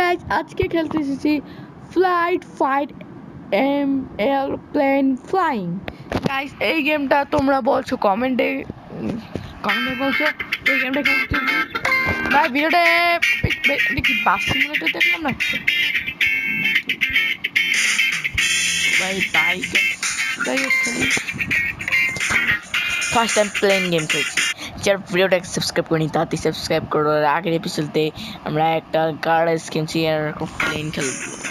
Guys আজকে খেলতে এসেছি flight fight airplane flying. Guys এই গেমটা তোমরা বলছো কমেন্টে বলছো এই গেমটা খেলতে ভাই ভিডিওটা কি বাস সিমুলেটর দেখলাম না ভাই ফার্স্ট টাইম প্লেন গেম খেলছি। যার ভিডিওটাকে সাবস্ক্রাইব করিনি তাড়াতাড়ি সাবস্ক্রাইব করো। আগের এপিসোডে আমরা একটা গার্ড স্কিনছি আর প্লেন খেলবো।